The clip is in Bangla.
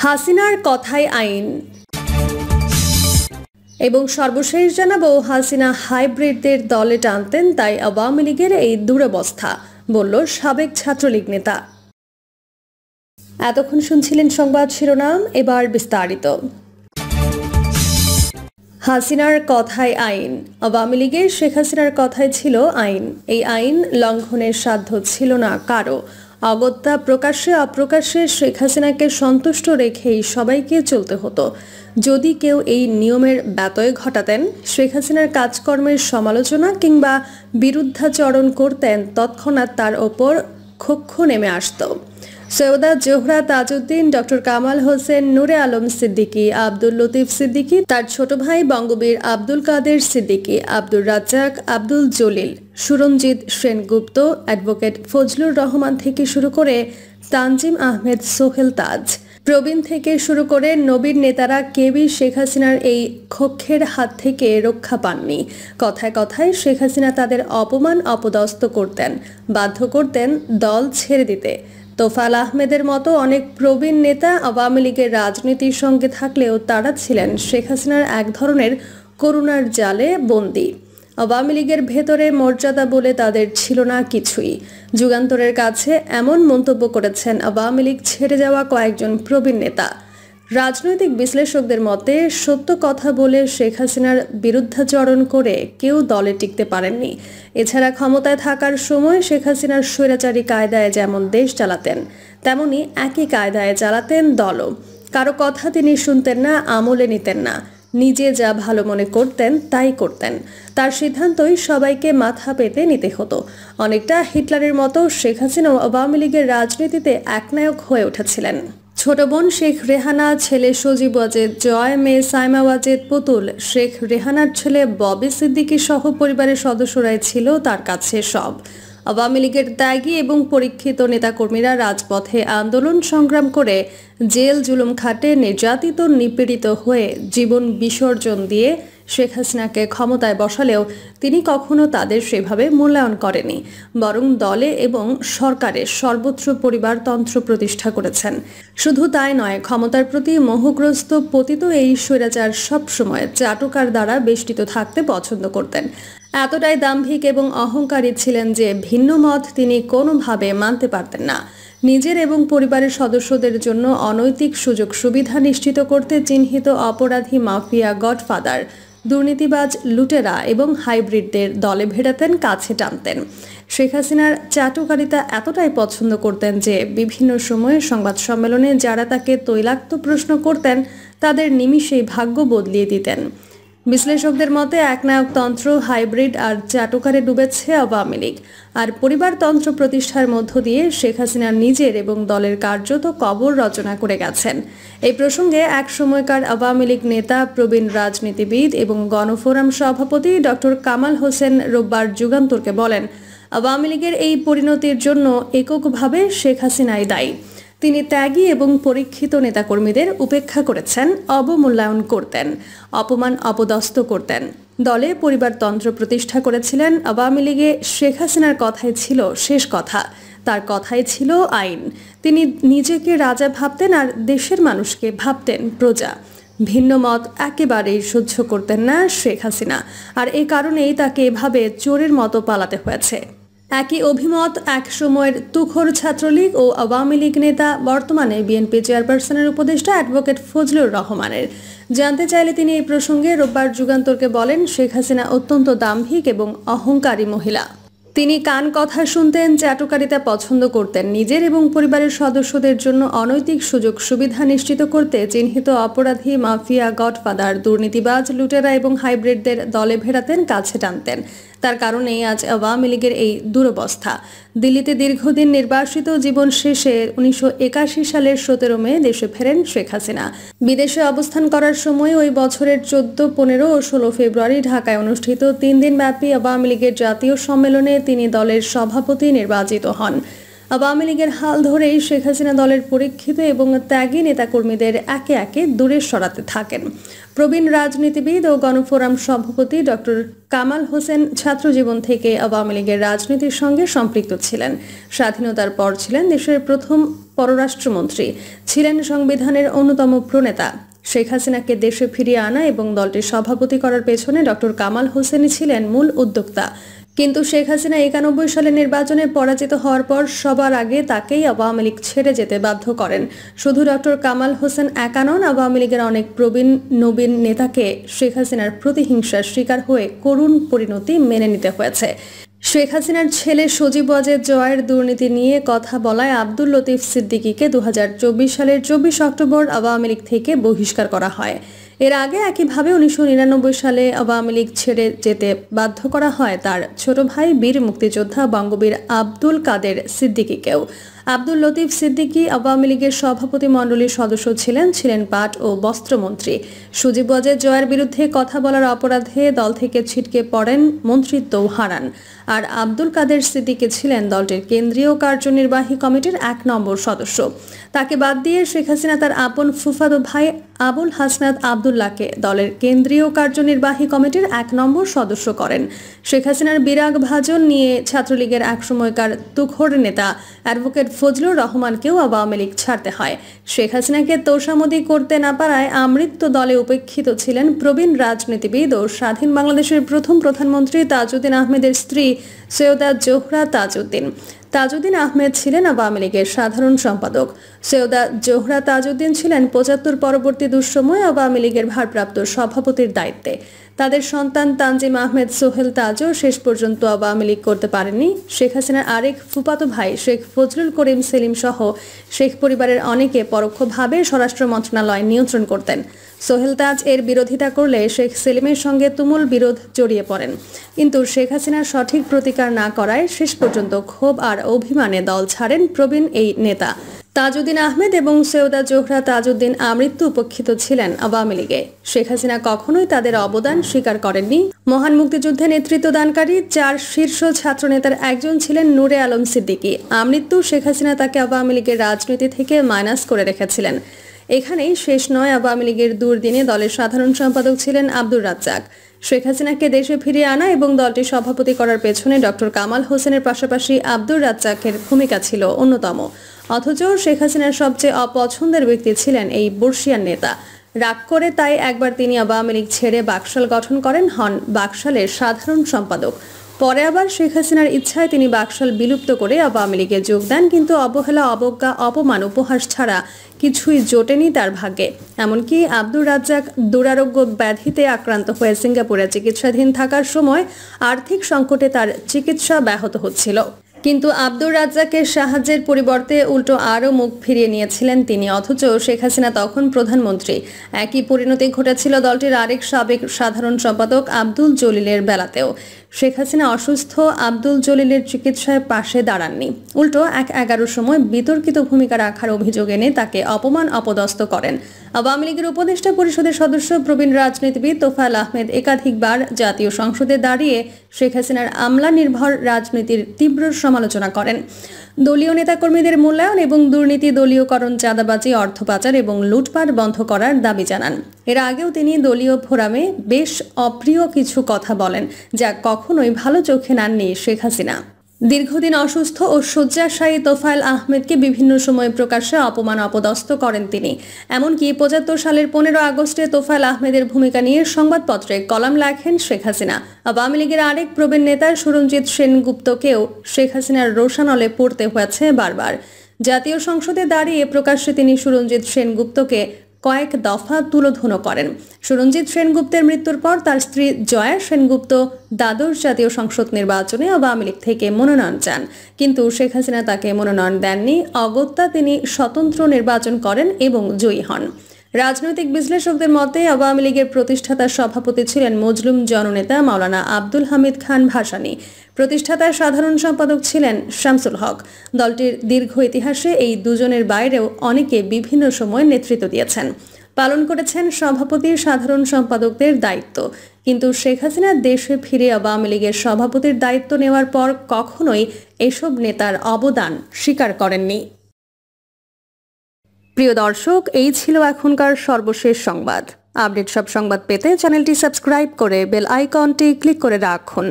হাসিনার কথায় আইন এবং সর্বশেষ জানাবো হাসিনা হাইব্রিডদের দলে টানতেন, তাই আওয়ামী লীগের এই দুরবস্থা, বলল সাবেক ছাত্রলীগ নেতা। এতক্ষণ শুনছিলেন সংবাদ শিরোনাম, এবার বিস্তারিত। হাসিনার কথায় আইন। আওয়ামী লীগের শেখ হাসিনার কথাই ছিল আইন। এই আইন লঙ্ঘনের সাধ্য ছিল না কারো। অগত্যা প্রকাশ্যে অপ্রকাশ্যে শেখ হাসিনাকে সন্তুষ্ট রেখেই সবাইকে চলতে হতো। যদি কেউ এই নিয়মের ব্যত্যয় ঘটাতেন, শেখ হাসিনার কাজকর্মের সমালোচনা কিংবা বিরুদ্ধাচরণ করতেন, তৎক্ষণাৎ তার ওপর ক্ষোভ নেমে আসত। সৈয়দা জোহরা তাজউদ্দিন, ডক্টর কামাল হোসেন, নূরে আলম সিদ্দিকী, আব্দুল লতিফ সিদ্দিকী, তার ছোট ভাই বঙ্গবীর আব্দুল কাদের সিদ্দিকী, আব্দুর রাজ্জাক, আব্দুল জলিল, সুরঞ্জিত সেনগুপ্ত, অ্যাডভোকেট ফজলুর রহমান থেকে শুরু করে তানজিম আহমেদ সোহেল তাজ, প্রবীণ থেকে শুরু করে নবীর নেতারা কেউই শেখ হাসিনার এই ক্ষোভের হাত থেকে রক্ষা পাননি। কথায় কথায় শেখ হাসিনা তাদের অপমান অপদস্থ করতেন, বাধ্য করতেন দল ছেড়ে দিতে। তোফাল আহমেদের মতো অনেক প্রবীণ নেতা আওয়ামী লীগের রাজনীতির সঙ্গে থাকলেও তারা ছিলেন শেখ হাসিনার এক ধরনের করুণার জালে বন্দী। আওয়ামী লীগের ভেতরে মর্যাদা বলে তাদের ছিল না কিছুই। যুগান্তরের কাছে এমন মন্তব্য করেছেন আওয়ামী লীগ ছেড়ে যাওয়া কয়েকজন প্রবীণ নেতা। রাজনৈতিক বিশ্লেষকদের মতে, সত্য কথা বলে শেখ হাসিনার বিরুদ্ধাচরণ করে কেউ দলে টিকতে পারেননি। এছাড়া ক্ষমতায় থাকার সময় শেখ হাসিনার স্বৈরাচারী কায়দায় যেমন দেশ চালাতেন, তেমনি একই কায়দায় চালাতেন দলও। কারো কথা তিনি শুনতেন না, আমলে নিতেন না। নিজে যা ভালো মনে করতেন তাই করতেন। তার সিদ্ধান্তই সবাইকে মাথা পেতে নিতে হতো। অনেকটা হিটলারের মতো শেখ হাসিনাও আওয়ামী লীগের রাজনীতিতে একনায়ক হয়ে উঠেছিলেন। ছোট বোন শেখ রেহানা, ছেলে সজীব ওয়াজেদ জয়, মেয়ে সাইমা ওয়াজেদ পুতুল, শেখ রেহানার ছেলে ববি সিদ্দিকী সহ পরিবারের সদস্যরাই ছিল তার কাছে সব। আওয়ামী লীগের ত্যাগী এবং পরীক্ষিত নেতাকর্মীরা রাজপথে আন্দোলন সংগ্রাম করে জেল জুলুম খাটে নির্যাতিত নিপীড়িত হয়ে জীবন বিসর্জন দিয়ে শেখ হাসিনাকে ক্ষমতায় বসালেও তিনি কখনো তাদের সেভাবে মূল্যায়ন করেনি, বরং দলে এবং সরকারের সর্বত্র পরিবারতন্ত্র প্রতিষ্ঠা করেছেন। শুধু তাই নয়, ক্ষমতার প্রতি মোহগ্রস্ত পতিত এই স্বৈরাচার সবসময় চাটুকার দ্বারা বেষ্টিত থাকতে পছন্দ করতেন। এতটাই দাম্ভিক এবং অহংকারী ছিলেন যে ভিন্ন মত তিনি কোনোভাবে মানতে পারতেন না। নিজের এবং পরিবারের সদস্যদের জন্য অনৈতিক সুযোগ সুবিধা নিশ্চিত করতে চিহ্নিত অপরাধী মাফিয়া, গডফাদার, দুর্নীতিবাজ, লুটেরা এবং হাইব্রিডদের দলে ভেড়াতেন, কাছে টানতেন। শেখ হাসিনার চাটুকারিতা এতটাই পছন্দ করতেন যে বিভিন্ন সময়ে সংবাদ সম্মেলনে যারা তাকে তৈলাক্ত প্রশ্ন করতেন, তাদের নিমিষেই ভাগ্য বদলিয়ে দিতেন। বিশ্লেষকদের মতে একনায়কতন্ত্র, হাইব্রিড আর চাটুকারে ডুবেছে আওয়ামী লীগ। আর পরিবারতন্ত্র প্রতিষ্ঠার মধ্য দিয়ে শেখ হাসিনা নিজের এবং দলের কার্যত কবর রচনা করে গেছেন। এই প্রসঙ্গে এক সময়কার আওয়ামী লীগ নেতা, প্রবীণ রাজনীতিবিদ এবং গণফোরাম সভাপতি ডক্টর কামাল হোসেন রোববার যুগান্তরকে বলেন, আওয়ামী লীগের এই পরিণতির জন্য এককভাবে শেখ হাসিনাই দায়ী। তিনি ত্যাগী এবং পরীক্ষিত নেতাকর্মীদের উপেক্ষা করেছেন, অবমূল্যায়ন করতেন, অপমান অপদস্থ করতেন। দলে পরিবারতন্ত্র প্রতিষ্ঠা করেছিলেন। আওয়ামী লীগে শেখ হাসিনার কথাই ছিল শেষ কথা, তার কথাই ছিল আইন। তিনি নিজেকে রাজা ভাবতেন আর দেশের মানুষকে ভাবতেন প্রজা। ভিন্ন মত একেবারেই সহ্য করতেন না শেখ হাসিনা, আর এই কারণেই তাকে এভাবে চোরের মতো পালাতে হয়েছে। একই অভিমত এক সময়ের তুখোর ছাত্রলীগ ও আওয়ামী লীগ নেতা, বর্তমানে বিএনপি চেয়ারপারসনের উপদেষ্টা অ্যাডভোকেট ফজলুর রহমানের। জানতে চাইলে তিনি এই প্রসঙ্গে রোববার যুগান্তরকে বলেন, শেখ হাসিনা অত্যন্ত দাম্ভিক এবং অহংকারী মহিলা। তিনি কান কথা শুনতেন, চাটুকারিতা পছন্দ করতেন। নিজের এবং পরিবারের সদস্যদের জন্য অনৈতিক সুযোগ সুবিধা নিশ্চিত করতে চিহ্নিত অপরাধী, মাফিয়া, গডফাদার, দুর্নীতিবাজ, লুটেরা এবং হাইব্রিডদের দলে ভেড়াতেন, কাছে টানতেন। তার কারণেই আজ আওয়ামী লীগের এই দুরবস্থা। দিল্লিতে দীর্ঘদিন নির্বাসিত জীবন শেষে 1981 সালের 17 মে দেশে ফেরেন শেখ হাসিনা। বিদেশে অবস্থান করার সময় ওই বছরের 14, 15 ও 16 ফেব্রুয়ারি ঢাকায় অনুষ্ঠিত 3 দিনব্যাপী আওয়ামী লীগের জাতীয় সম্মেলনে তিনি দলের সভাপতি নির্বাচিত হন। আওয়ামী লীগের হাল ধরেই শেখ হাসিনা দলের পরীক্ষিত এবং ত্যাগী নেতাকর্মীদের একে একে দূরে সরাতে থাকেন। প্রবীণ রাজনীতিবিদ ও গণফোরাম সভাপতি ডক্টর কামাল হোসেন ছাত্রজীবন থেকে আওয়ামী লীগের রাজনীতির সঙ্গে সম্পৃক্ত ছিলেন। স্বাধীনতার পর ছিলেন দেশের প্রথম পররাষ্ট্রমন্ত্রী, ছিলেন সংবিধানের অন্যতম প্রণেতা। শেখ হাসিনাকে দেশে ফিরিয়ে আনা এবং দলটির সভাপতি করার পেছনে ডক্টর কামাল হোসেনই ছিলেন মূল উদ্যোক্তা। কিন্তু শেখ হাসিনা 91 সালের নির্বাচনে পরাজিত হওয়ার পর সবার আগে তাকেই আওয়ামী লীগ ছেড়ে যেতে বাধ্য করেন। শুধু ডক্টর কামাল হোসেন একা নন, আওয়ামী লীগের অনেক প্রবীণ নবীন নেতাকে শেখ হাসিনার প্রতিহিংসার শিকার হয়ে করুণ পরিণতি মেনে নিতে হয়েছে। শেখ হাসিনার ছেলে সজীব ওয়াজেদ জয়ের দুর্নীতি নিয়ে কথা বলায় আব্দুল লতিফ সিদ্দিকীকে 2024 সালের 24 অক্টোবর আওয়ামী লীগ থেকে বহিষ্কার করা হয়। এর আগে একইভাবে 1999 সালে আওয়ামী লীগ ছেড়ে যেতে বাধ্য করা হয় তার ছোট ভাই বীর মুক্তিযোদ্ধা বঙ্গবীর আব্দুল কাদের সিদ্দিকীকেও। আব্দুল লতিফ সিদ্দিকী আওয়ামী লীগের সভাপতি মণ্ডলীর সদস্য ছিলেন পাট ও বস্ত্রমন্ত্রী। সজীব ওয়াজেদ জয়ের বিরুদ্ধে কথা বলার অপরাধে দল থেকে ছিটকে পড়েন, মন্ত্রিত্বও হারান। আর আব্দুল কাদের সিদ্দিকী ছিলেন দলটির কেন্দ্রীয় কার্যনির্বাহী কমিটির 1 নম্বর সদস্য। তাকে বাদ দিয়ে শেখ হাসিনা তার আপন ফুফাতো ভাই আবুল হাসনাত আবদুল্লাহকে দলের কেন্দ্রীয় কার্যনির্বাহী কমিটির 1 নম্বর সদস্য করেন। শেখ হাসিনার বিরাগ ভাজন নিয়ে ছাত্রলীগের একসময়কার তুখোর নেতা অ্যাডভোকেট ফজলুর রহমানকেও আওয়ামী লীগ ছাড়তে হয়। শেখ হাসিনাকে তোষামোদি করতে না পারায় আমৃত্য দলে উপেক্ষিত ছিলেন প্রবীণ রাজনীতিবিদ ও স্বাধীন বাংলাদেশের প্রথম প্রধানমন্ত্রী তাজউদ্দিন আহমেদের স্ত্রী সৈয়দা জোহরা তাজউদ্দিন। তাজউদ্দিন আহমেদ ছিলেন আওয়ামী লীগের সাধারণ সম্পাদক। সৈয়দা জোহরা তাজউদ্দিন ছিলেন 75 পরবর্তী দুঃসময় আওয়ামী লীগের ভারপ্রাপ্ত সভাপতির দায়িত্বে। তাদের সন্তান তানজিম আহমেদ সোহেল তাজও শেষ পর্যন্ত আওয়ামী লীগ করতে পারেননি। শেখ হাসিনার আরেক ফুফাতো ভাই শেখ ফজলুল করিম সেলিম সহ শেখ পরিবারের অনেকে পরোক্ষভাবে স্বরাষ্ট্র মন্ত্রণালয় নিয়ন্ত্রণ করতেন। সোহেল তাজ এর বিরোধিতা করলে শেখ সেলিমের সঙ্গে তুমুল বিরোধ জড়িয়ে পড়েন। কিন্তু শেখ হাসিনার সঠিক প্রতিকার না করায় শেষ পর্যন্ত ক্ষোভ আর অভিমানে দল ছাড়েন প্রবীণ এই নেতা। তাজউদ্দিন আহমেদ এবং সৈয়দা জোহরা তাজউদ্দিন আমৃত্যু উপেক্ষিত ছিলেন আওয়ামী লীগে। শেখ হাসিনা কখনোই তাদের অবদান স্বীকার করেননি। মহান মুক্তিযুদ্ধে নেতৃত্বদানকারী 4 শীর্ষ ছাত্রনেতার একজন ছিলেন নূরে আলম সিদ্দিকী। আমৃত্যু শেখ হাসিনা তাকে আওয়ামী লীগের রাজনীতি থেকে মাইনাস করে রেখেছিলেন। এখানেই শেষ নয়, আওয়ামী লীগের দুর্দিনে দলের সাধারণ সম্পাদক ছিলেন আব্দুর রাজ্জাক। শেখ হাসিনাকে দেশে ফিরিয়ে আনা এবং দলটির সভাপতি করার পেছনে ডক্টর কামাল হোসেনের পাশাপাশি আব্দুর রাজ্জাকের ভূমিকা ছিল অন্যতম। অথচ শেখ হাসিনার সবচেয়ে অপছন্দের ব্যক্তি ছিলেন এই বর্ষিয়ান নেতা। রাগ করে তাই একবার তিনি আওয়ামী লীগ ছেড়ে বাকশাল গঠন করেন, হন বাকশালের সাধারণ সম্পাদক। পরে আবার শেখ হাসিনার ইচ্ছায় তিনি বাকশাল বিলুপ্ত করে আওয়ামী লীগে যোগ দেন। কিন্তু অবহেলা, অবজ্ঞা, অপমান, উপহাস ছাড়া কিছুই জোটেনি তার ভাগ্যে। এমনকি আব্দুর রাজ্জাক দুরারোগ্য ব্যাধিতে আক্রান্ত হয়ে সিঙ্গাপুরে চিকিৎসাধীন থাকার সময় আর্থিক সংকটে তার চিকিৎসা ব্যাহত হচ্ছিল। কিন্তু আব্দুর রাজ্জাকের সাহায্যের পরিবর্তে উল্টো আরও মুখ ফিরিয়ে নিয়েছিলেন তিনি। অথচ শেখ হাসিনা তখন প্রধানমন্ত্রী। একই পরিণতি ঘটেছিল দলটির আরেক সাবেক সাধারণ সম্পাদক আব্দুল জলিলের বেলাতেও। শেখ হাসিনা অসুস্থ আব্দুল জলিলের চিকিৎসায় পাশে দাঁড়াননি, উল্টো 1-11 সময় বিতর্কিত ভূমিকা রাখার অভিযোগ এনে তাকে অপমান অপদস্থ করেন। আওয়ামী লীগের উপদেষ্টা পরিষদের সদস্য প্রবীণ রাজনীতিবিদ তোফায়েল আহমেদ একাধিকবার জাতীয় সংসদে দাঁড়িয়ে শেখ হাসিনার আমলা নির্ভর রাজনীতির তীব্র সমালোচনা করেন। দলীয় নেতাকর্মীদের মূল্যায়ন এবং দুর্নীতি, দলীয়করণ, চাঁদাবাজি, অর্থ পাচার এবং লুটপাট বন্ধ করার দাবি জানান। এর আগেও তিনি দলীয় ফোরামে বেশ অপ্রিয় কিছু কথা বলেন, যা কখনোই ভালো চোখে নেননি শেখ হাসিনা। দীর্ঘদিন অসুস্থ ও শয্যাশায়ী তোফায়েল আহমেদকে বিভিন্ন সময় প্রকাশ্যে অপমান অপদস্থ করেন তিনি। এমনকি 75 সালের 15 আগস্টে তোফায়েল আহমেদের ভূমিকা নিয়ে সংবাদপত্রে কলাম লেখেন শেখ হাসিনা। আওয়ামী লীগের আরেক প্রবীণ নেতা সুরঞ্জিত সেনগুপ্তকেও শেখ হাসিনার রোষানলে পড়তে হয়েছে বারবার। জাতীয় সংসদে দাঁড়িয়ে প্রকাশ্যে তিনি সুরঞ্জিত সেনগুপ্তকে কয়েক দফা তুলোধনো করেন। সুরঞ্জিত সেনগুপ্তের মৃত্যুর পর তার স্ত্রী জয়া সেনগুপ্ত দ্বাদশ জাতীয় সংসদ নির্বাচনে আওয়ামী লীগ থেকে মনোনয়ন চান, কিন্তু শেখ হাসিনা তাকে মনোনয়ন দেননি। অগত্যা তিনি স্বতন্ত্র নির্বাচন করেন এবং জয়ী হন। রাজনৈতিক বিশ্লেষকদের মতে আওয়ামী লীগের প্রতিষ্ঠাতা সভাপতি ছিলেন মজলুম জননেতা মাওলানা আব্দুল হামিদ খান ভাসানী। প্রতিষ্ঠাতার সাধারণ সম্পাদক ছিলেন শামসুল হক। দলটির দীর্ঘ ইতিহাসে এই দুজনের বাইরেও অনেকে বিভিন্ন সময় নেতৃত্ব দিয়েছেন। পালন করেছেন সভাপতি, সাধারণ সম্পাদকদের দায়িত্ব। কিন্তু শেখ হাসিনা দেশে ফিরে আওয়ামী লীগের সভাপতির দায়িত্ব নেওয়ার পর কখনোই এসব নেতার অবদান স্বীকার করেননি। প্রিয় দর্শক, এই ছিল এখনকার সর্বশেষ সংবাদ। আপডেট সব সংবাদ পেতে চ্যানেলটি সাবস্ক্রাইব করে বেল আইকনটি ক্লিক করে রাখুন।